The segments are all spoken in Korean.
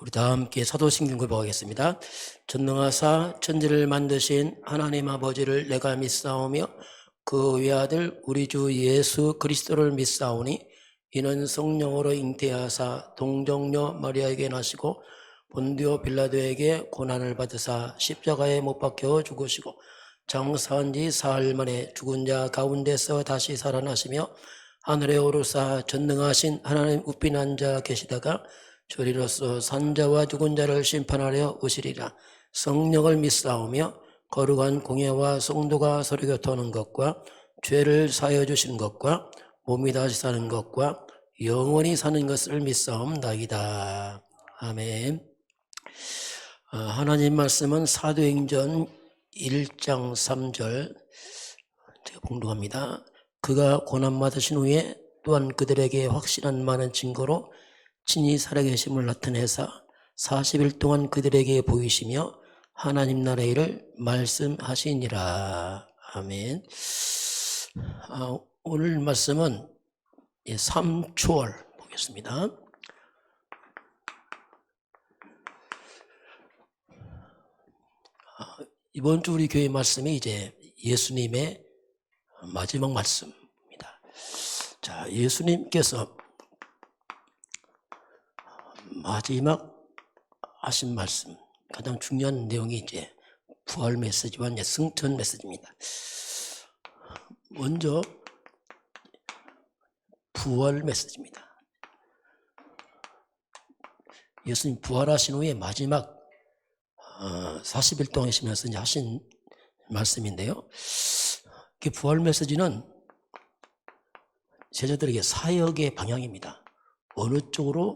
우리 다 함께 사도신경 공부하겠습니다. 전능하사 천지를 만드신 하나님 아버지를 내가 믿사오며 그 외아들 우리 주 예수 그리스도를 믿사오니 이는 성령으로 잉태하사 동정녀 마리아에게 나시고 본디오 빌라도에게 고난을 받으사 십자가에 못 박혀 죽으시고 장사한 지 사흘 만에 죽은 자 가운데서 다시 살아나시며 하늘에 오르사 전능하신 하나님 우편 앉아 계시다가 저리로서 산자와 죽은 자를 심판하려 오시리라. 성령을 믿사오며 거룩한 공예와 성도가 서로 교통하는 것과 죄를 사하여 주시는 것과 몸이 다시 사는 것과 영원히 사는 것을 믿사옵나이다. 아멘. 하나님 말씀은 사도행전 1장 3절 제가 봉독합니다. 그가 고난받으신 후에 또한 그들에게 확실한 많은 증거로 친히 살아계심을 나타내사 40일 동안 그들에게 보이시며 하나님 나라의 일을 말씀하시니라. 아멘. 오늘 말씀은 3초월 보겠습니다. 이번 주 우리 교회 말씀이 이제 예수님의 마지막 말씀입니다. 자, 예수님께서 마지막 하신 말씀, 가장 중요한 내용이 이제 부활 메시지와 이제 승천 메시지입니다. 먼저 부활 메시지입니다. 예수님 부활하신 후에 마지막 40일 동안 계시면서 이제 하신 말씀인데요. 그 부활 메시지는 제자들에게 사역의 방향입니다. 어느 쪽으로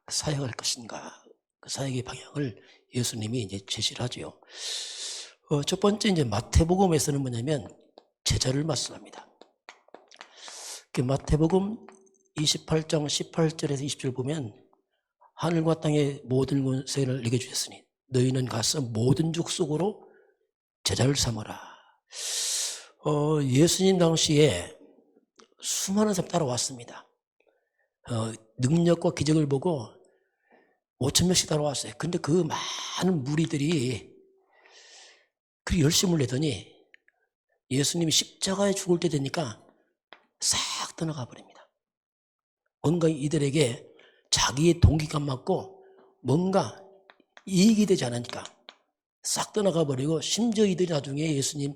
사역할 것인가, 그 사역의 방향을 예수님이 이제 제시를 하죠. 첫 번째 이제 마태복음에서는 뭐냐면 제자를 말씀합니다. 그 마태복음 28장 18절에서 20절 보면 하늘과 땅의 모든 권세를 내게 주셨으니 너희는 가서 모든 족속으로 제자를 삼아라. 예수님 당시에 수많은 사람이 따라왔습니다. 능력과 기적을 보고 5,000명씩 따라왔어요. 근데 그 많은 무리들이 그 열심을 내더니 예수님이 십자가에 죽을 때 되니까 싹 떠나가 버립니다. 뭔가 이들에게 자기의 동기가 맞고 뭔가 이익이 되지 않으니까 싹 떠나가 버리고 심지어 이들이 나중에 예수님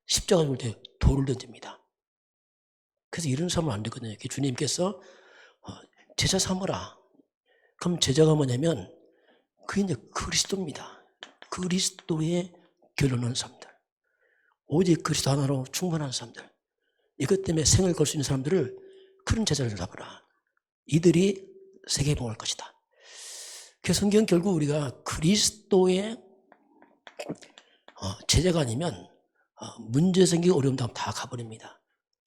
십자가 죽을 때 돌을 던집니다. 그래서 이런 사람은 안 되거든요. 주님께서 제자 삼으라. 그럼 제자가 뭐냐면 그게 이제 그리스도입니다. 그리스도의 결론하는 사람들. 오직 그리스도 하나로 충만한 사람들. 이것 때문에 생을 걸 수 있는 사람들을 그런 제자를 잡아라. 이들이 세계에 봉할 것이다. 그 성경 결국 우리가 그리스도의 제자가 아니면 문제 생기고 어려움 다 가버립니다.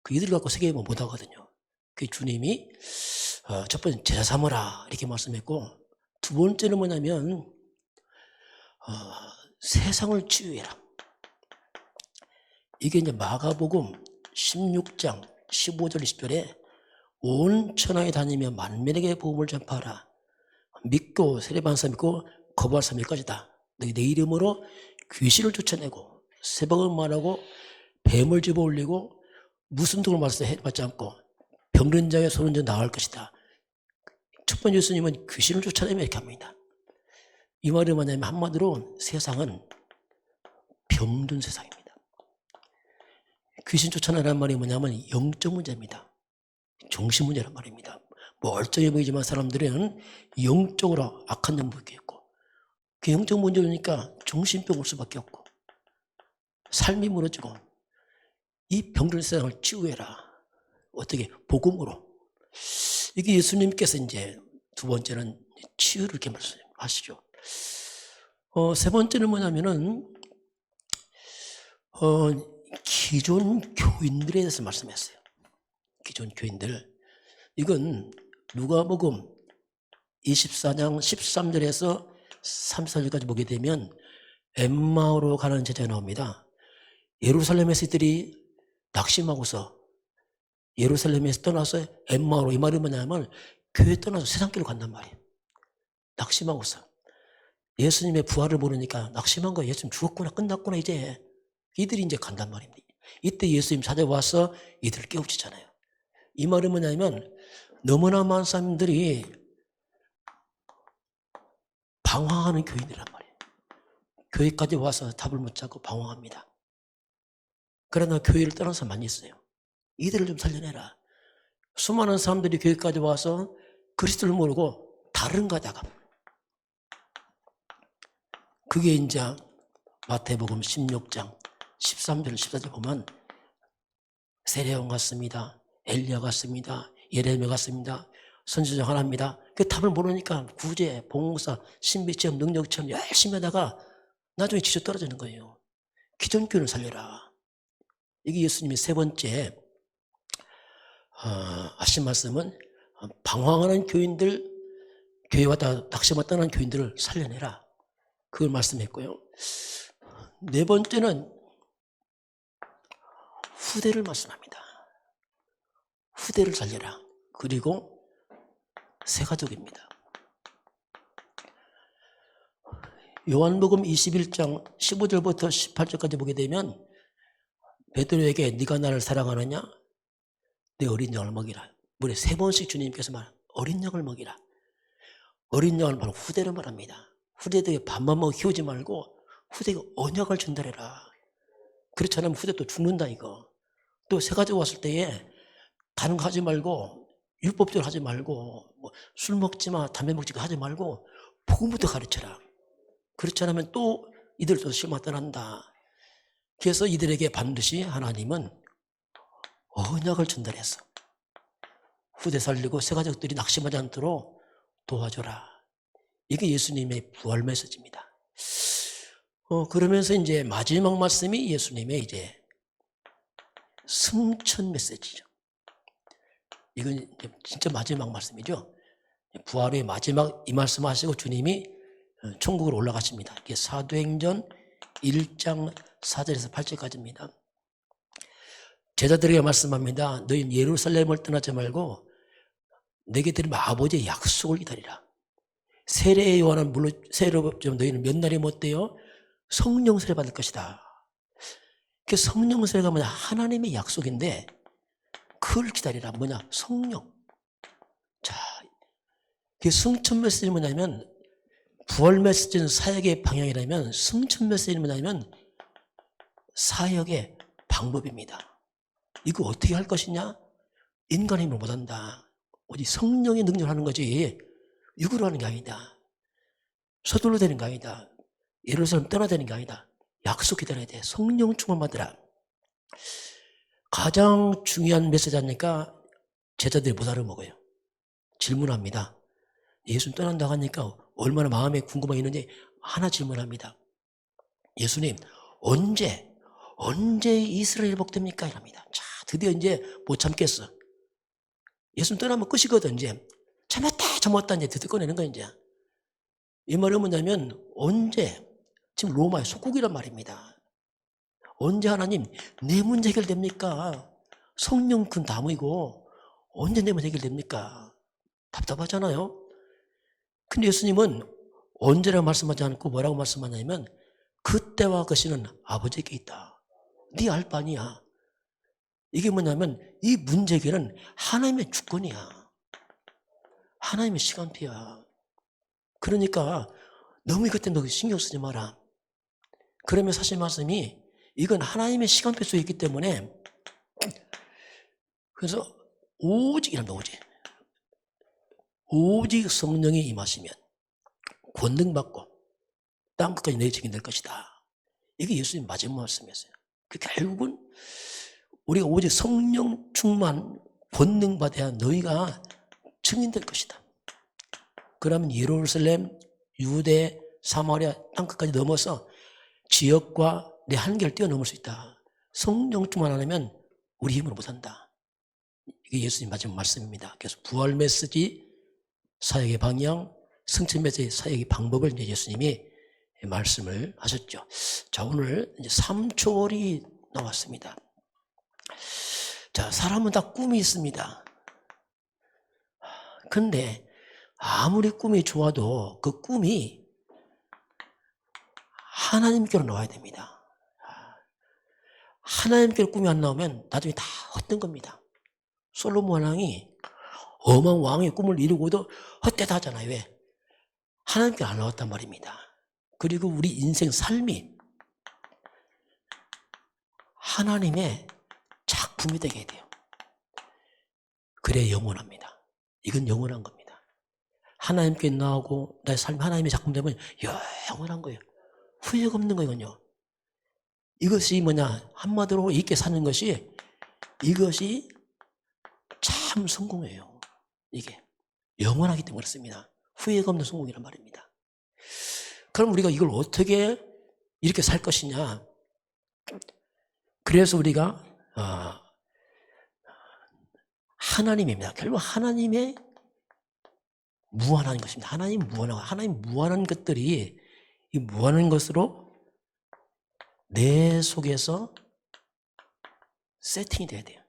그 이들 갖고 세계에 못 하거든요. 그 주님이 첫 번째 제자 삼으라 이렇게 말씀했고, 두 번째는 뭐냐면 세상을 치유해라. 이게 이제 마가복음 16장 15절 20절에 온 천하에 다니며 만민에게 복음을 전파하라. 믿고 세례받은 사람 믿고 거부할 사람일 것이다. 너희 내 이름으로 귀신을 쫓아내고 새벽을 말하고 뱀을 집어 올리고 무슨 독을 맞지 않고 병든 자의 손은 나을 것이다. 첫 번째 예수님은 귀신을 쫓아내면 이렇게 합니다. 이 말이 뭐냐면 한마디로 세상은 병든 세상입니다. 귀신 쫓아내라는 말이 뭐냐면 영적 문제입니다. 정신 문제란 말입니다. 멀쩡해 보이지만 사람들은 영적으로 악한 영역이 있고, 그 영적 문제니까 정신병 올 수밖에 없고 삶이 무너지고, 이 병든 세상을 치유해라. 어떻게? 복음으로. 이게 예수님께서 이제 두 번째는 치유를 이렇게 말씀하시죠. 세 번째는 뭐냐면은 기존 교인들에 대해서 말씀했어요. 기존 교인들. 이건 누가복음 24장 13절에서 34절까지 보게 되면 엠마오로 가는 제자가 나옵니다. 예루살렘에서 이들이 낙심하고서 예루살렘에서 떠나서 엠마오로, 이 말이 뭐냐면 교회 떠나서 세상길로 간단 말이에요. 낙심하고 있어. 예수님의 부활을 모르니까 낙심한 거야. 예수님 죽었구나, 끝났구나, 이제. 이들이 이제 간단 말입니다. 이때 예수님 찾아와서 이들을 깨우치잖아요. 이 말은 뭐냐면 너무나 많은 사람들이 방황하는 교인이란 말이에요. 교회까지 와서 답을 못 찾고 방황합니다. 그러나 교회를 떠난 사람 많이 있어요. 이들을 좀 살려내라. 수많은 사람들이 교회까지 와서 그리스도를 모르고 다른 가다가 그게 이제 마태복음 16장 13절 14절 보면 세례요한 같습니다. 엘리야 같습니다. 예레미야 같습니다. 선지자 하나입니다. 그 답을 모르니까 구제, 봉사, 신비체험, 능력체험 열심히 하다가 나중에 지쳐 떨어지는 거예요. 기존 교회를 살려라. 이게 예수님의 세 번째 하신 말씀은 방황하는 교인들, 교회와 낙심을 떠난 교인들을 살려내라. 그걸 말씀했고요. 네 번째는 후대를 말씀합니다. 후대를 살려라. 그리고 새 가족입니다. 요한복음 21장 15절부터 18절까지 보게 되면 베드로에게 네가 나를 사랑하느냐? 내 어린 양을 먹이라. 무려 3번씩 주님께서 말 어린 양을 먹이라. 어린 양을 바로 후대를 말합니다. 후대들에게 밥만 먹어 키우지 말고 후대에게 언약을 전달해라. 그렇지 않으면 후대 또 죽는다 이거. 또 새 가지고 왔을 때에 다른 거 하지 말고 율법적으로 하지 말고 술 먹지 마, 담배 먹지 마 하지 말고 복음부터 가르쳐라. 그렇지 않으면 또 이들도 실망 떠난다. 그래서 이들에게 반드시 하나님은 언약을 전달했어. 후대 살리고 새 가족들이 낙심하지 않도록 도와줘라. 이게 예수님의 부활 메시지입니다. 그러면서 이제 마지막 말씀이 예수님의 이제 승천 메시지죠. 이건 진짜 마지막 말씀이죠. 부활의 마지막 이 말씀 하시고 주님이 천국으로 올라가십니다. 이게 사도행전 1장 4절에서 8절까지입니다. 제자들에게 말씀합니다. 너희는 예루살렘을 떠나지 말고 내게 드린 아버지의 약속을 기다리라. 세례 요한은 물론 세례로 너희는 몇 날이 못 돼요? 성령 세례 받을 것이다. 그 성령 세례가 뭐냐? 하나님의 약속인데 그걸 기다리라. 뭐냐? 성령. 자, 그 승천 메시지는 뭐냐면 부활 메시지는 사역의 방향이라면 승천 메시지는 뭐냐면 사역의 방법입니다. 이거 어떻게 할 것이냐? 인간의 힘을 못한다. 오직 성령의 능력을 하는 거지 육으로 하는 게 아니다. 서둘러 되는 게 아니다. 예루살렘 떠나야 되는 게 아니다. 약속 기다려야 돼. 성령 충만 받으라. 가장 중요한 메시지 하니까 제자들이 못 알아먹어요. 질문합니다. 예수님 떠난다고 하니까 얼마나 마음에 궁금함이 있는지 하나 질문합니다. 예수님 언제 이스라엘 복됩니까? 이랍니다. 자, 드디어 이제 못 참겠어. 예수님 떠나면 끝이거든. 이제 참았다 이제 드디어 꺼내는 거야. 이제 이 말은 뭐냐면 언제, 지금 로마의 속국이란 말입니다. 언제 하나님 내 문제 해결됩니까? 성령 큰 나무이고 언제 내 문제 해결됩니까? 답답하잖아요. 근데 예수님은 언제라고 말씀하지 않고 뭐라고 말씀하냐면 그때와 그 시는 아버지께 있다. 네 알 바 아니야. 이게 뭐냐면 이 문제 해결은 하나님의 주권이야. 하나님의 시간표야. 그러니까 너무 이것 때문에 신경 쓰지 마라. 그러면 사실 말씀이 이건 하나님의 시간표 속에 있기 때문에 그래서 오직이랍니다. 오직 성령이 임하시면 권능받고 땅끝까지 내 증인 될 것이다. 이게 예수님 마지막 말씀이었어요. 그 결국은 우리가 오직 성령 충만 권능받아야 너희가 증인될 것이다. 그러면 예루살렘, 유대, 사마리아 땅끝까지 넘어서 지역과 내 한계를 뛰어넘을 수 있다. 성령 충만 안 하면 우리 힘으로 못한다. 이게 예수님 마지막 말씀입니다. 그래서 부활 메시지, 사역의 방향, 승천 메시지, 사역의 방법을 이제 예수님이 말씀을 하셨죠. 자, 오늘 이제 3초월이 나왔습니다. 자, 사람은 다 꿈이 있습니다. 근데 아무리 꿈이 좋아도 그 꿈이 하나님께로 나와야 됩니다. 하나님께로 꿈이 안 나오면 나중에 다 헛된 겁니다. 솔로몬 왕이 어마어마한 왕의 꿈을 이루고도 헛되다 하잖아요. 왜? 하나님께 안 나왔단 말입니다. 그리고 우리 인생 삶이 하나님의 작품이 되게 돼요. 그래야 영원합니다. 이건 영원한 겁니다. 하나님께 나오고 나의 삶이 하나님의 작품 되면 영원한 거예요. 후회가 없는 거예요. 이건요. 이것이 뭐냐, 한마디로 있게 사는 것이, 이것이 참 성공이에요. 이게 영원하기 때문에 그렇습니다. 후회가 없는 성공이란 말입니다. 그럼 우리가 이걸 어떻게 이렇게 살 것이냐. 그래서 우리가 하나님입니다. 결국 하나님의 무한한 것입니다. 하나님 무한한 것들이 이 무한한 것으로 내 속에서 세팅이 돼야 돼요.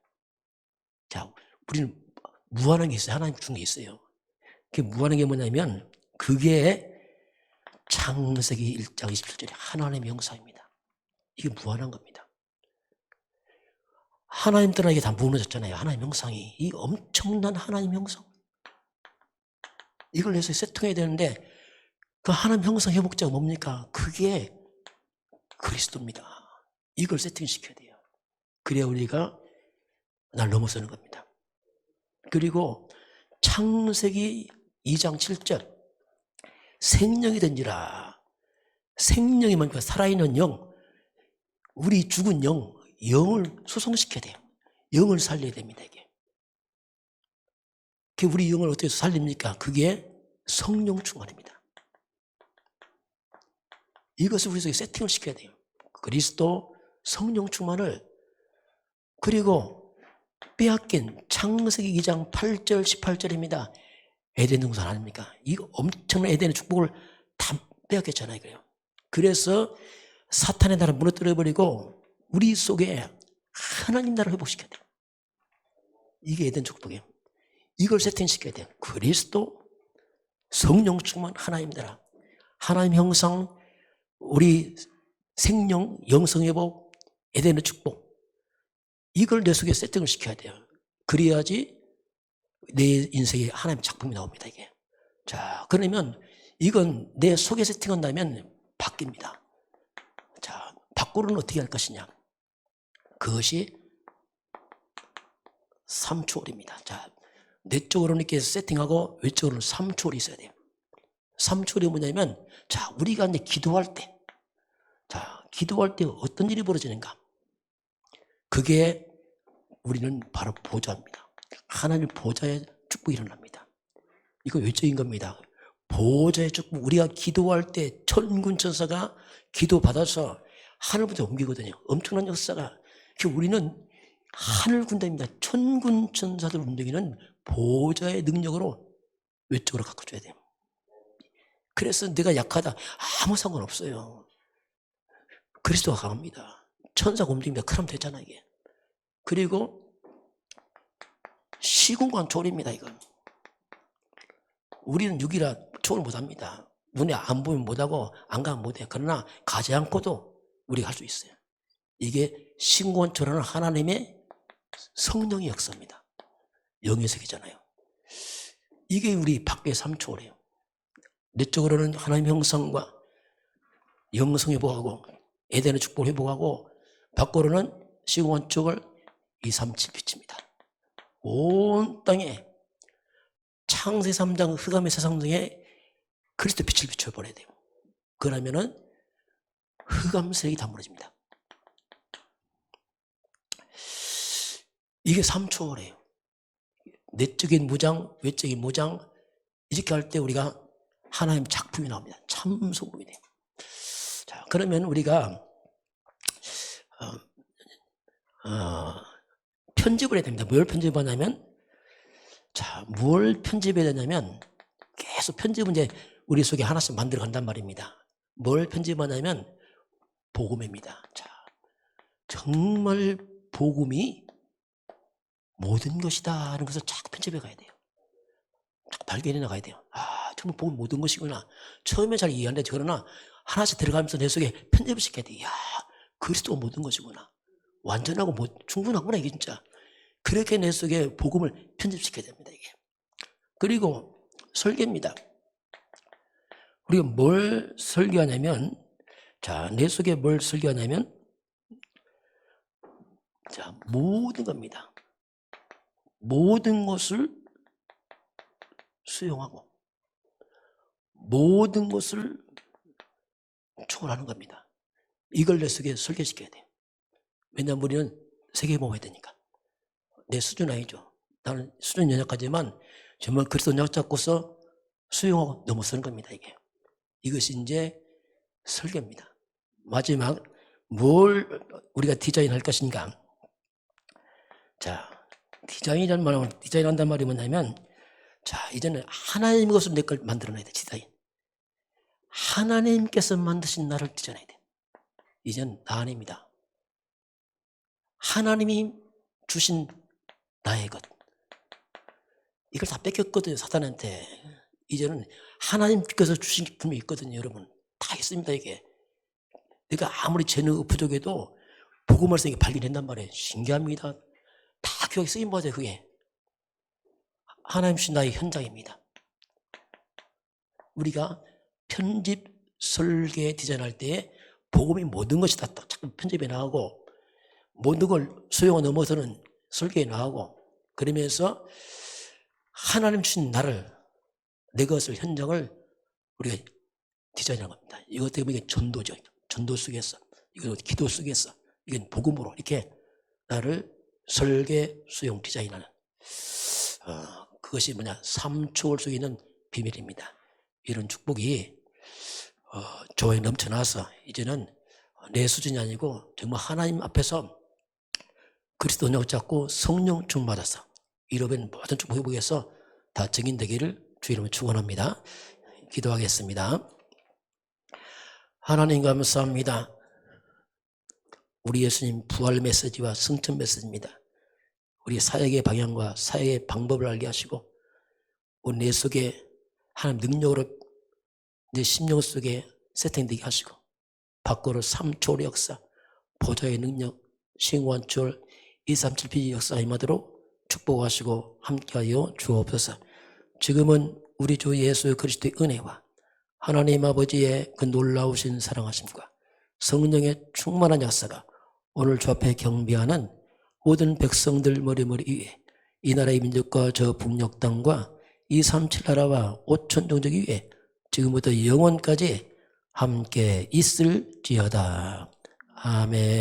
자, 우리는 무한한 게 있어요. 하나님 준 게 있어요. 그게 무한한 게 뭐냐면 그게 창세기 1장 27절에 하나님의 형상입니다. 이게 무한한 겁니다. 하나님 떠나게 다 무너졌잖아요. 하나님 형상이. 이 엄청난 하나님 형상. 이걸 내서 세팅해야 되는데 그 하나님 형상 회복자가 뭡니까? 그게 그리스도입니다. 이걸 세팅시켜야 돼요. 그래야 우리가 날 넘어서는 겁니다. 그리고 창세기 2장 7절 생명이 된지라. 생명이 뭡니까? 살아있는 영, 우리 죽은 영을 수송시켜야 돼요. 영을 살려야 됩니다. 이게 우리 영을 어떻게 살립니까? 그게 성령 충만입니다. 이것을 우리 속에 세팅을 시켜야 돼요. 그리스도 성령 충만을. 그리고 빼앗긴 창세기 2장 8절 18절입니다. 에덴 동산 아닙니까? 이거 엄청난 에덴의 축복을 다 빼앗겼잖아요. 그래요. 그래서 사탄의 나라를 무너뜨려버리고 우리 속에 하나님 나라를 회복시켜야 돼요. 이게 에덴 축복이에요. 이걸 세팅시켜야 돼요. 그리스도 성령 충만 하나님 나라, 하나님 형상, 우리 생명, 영성 회복, 에덴의 축복, 이걸 내 속에 세팅을 시켜야 돼요. 그래야지 내 인생에 하나님 작품이 나옵니다. 이게. 자, 그러면 이건 내 속에 세팅한다면 바뀝니다. 자, 밖으로는 어떻게 할 것이냐? 그것이 3초월입니다. 자, 내적으로는 이렇게 세팅하고 외적으로는 3초월이 있어야 돼요. 3초월이 뭐냐면, 자, 우리가 이제 기도할 때, 자, 기도할 때 어떤 일이 벌어지는가? 그게 우리는 바로 보좌입니다. 하나님 보좌의 축복이 일어납니다. 이거 외적인 겁니다. 보좌의 축복. 우리가 기도할 때 천군 천사가 기도받아서 하늘부터 옮기거든요. 엄청난 역사가. 우리는 하늘 군대입니다. 천군 천사들 움직이는 보좌의 능력으로 외적으로 가꿔줘야 돼요. 그래서 내가 약하다. 아무 상관없어요. 그리스도가 강합니다. 천사가 움직입니다. 그럼 되잖아, 이게. 그리고 시공간 초월입니다, 이건. 우리는 6이라 초월 못합니다. 눈에 안 보면 못하고 안 가면 못해요. 그러나 가지 않고도 우리가 할 수 있어요. 이게 시공간 초월하는 하나님의 성령의 역사입니다. 영의 세계잖아요. 이게 우리 밖의 3초월이에요. 내적으로는 하나님 형상과 영성 회복하고 에덴의 축복을 회복하고 밖으로는 시공간 쪽을 237 비칩니다. 온 땅에 창세 3장 흑암의 세상 등에 그리스도 빛을 비춰버려야 돼요. 그러면은 흑암 세력이 다 무너집니다. 이게 3초월이에요. 내적인 무장, 외적인 무장, 이렇게 할 때 우리가 하나님 작품이 나옵니다. 참 소금이 돼요. 자, 그러면 우리가 편집을 해야 됩니다. 뭘 편집하냐면, 자, 뭘 편집해야 되냐면, 계속 편집은 이제 우리 속에 하나씩 만들어 간단 말입니다. 뭘 편집하냐면, 복음입니다. 자, 정말 복음이 모든 것이다 하는 것을 자꾸 편집해 가야 돼요. 발견해 나가야 돼요. 아, 정말 복음이 모든 것이구나. 처음에 잘 이해 안 되죠. 그러나 하나씩 들어가면서 내 속에 편집을 시켜야 돼. 야, 그리스도가 모든 것이구나. 완전하고 충분하구나, 이게 진짜. 그렇게 내 속에 복음을 편집시켜야 됩니다, 이게. 그리고 설계입니다. 우리가 뭘 설계하냐면, 자, 내 속에 뭘 설계하냐면, 자, 모든 겁니다. 모든 것을 수용하고, 모든 것을 초월하는 겁니다. 이걸 내 속에 설계시켜야 돼요. 왜냐하면 우리는 세계 보호해야 되니까. 내 수준 아니죠. 나는 수준 연약하지만 정말 그리스도 약 잡고서 수용하고 넘어서는 겁니다, 이게. 이것이 이제 설계입니다. 마지막, 뭘 우리가 디자인할 것인가. 자, 디자인한단 말이 뭐냐면, 자, 이제는 하나님의 것으로 내 걸 만들어내야 돼, 디자인. 하나님께서 만드신 나를 디자인해야 돼. 이제는 나 아닙니다. 하나님이 주신 나의 것. 이걸 다 뺏겼거든요, 사탄한테. 이제는 하나님께서 주신 기쁨이 있거든요, 여러분. 다 있습니다, 이게. 내가 아무리 재능 부족해도 복음을 쓰는 게 발견된단 말이에요. 신기합니다. 다 교육에 쓰임받아요, 그게. 하나님 주신 나의 현장입니다. 우리가 편집, 설계, 디자인할 때 복음이 모든 것이 다 자꾸 편집에 나가고 모든 걸 수용을 넘어서는 설계에 나가고 그러면서 하나님 주신 나를 내 것을 현장을 우리가 디자인하는 겁니다. 이것 때문에 이게 전도죠. 전도 속에서 이거 기도 속에서 이건 복음으로 이렇게 나를 설계, 수용, 디자인하는 그것이 뭐냐 삼초월 속에 있는 비밀입니다. 이런 축복이 교회에 넘쳐나서 이제는 내 수준이 아니고 정말 하나님 앞에서 그리스도 언약 잡고 성령 충만받아서 이러면 모든 축복 회복에서 다 증인되기를 주 이름으로 축원합니다. 기도하겠습니다. 하나님 감사합니다. 우리 예수님 부활 메시지와 승천 메시지입니다. 우리 사역의 방향과 사역의 방법을 알게 하시고 우리 내 속에 하나님 능력으로 내 심령 속에 세팅되게 하시고 밖으로 3초의 역사, 보좌의 능력, 싱원초월 237PG 역사 임하도록 축복하시고 함께하여 주옵소서. 지금은 우리 주 예수 그리스도의 은혜와 하나님 아버지의 그 놀라우신 사랑하심과 성령의 충만한 역사가 오늘 주 앞에 경배하는 모든 백성들 머리머리 위에 이 나라의 민족과 저 북녘 땅과 237 나라와 5천 종족 위에 지금부터 영원까지 함께 있을지어다. 아멘.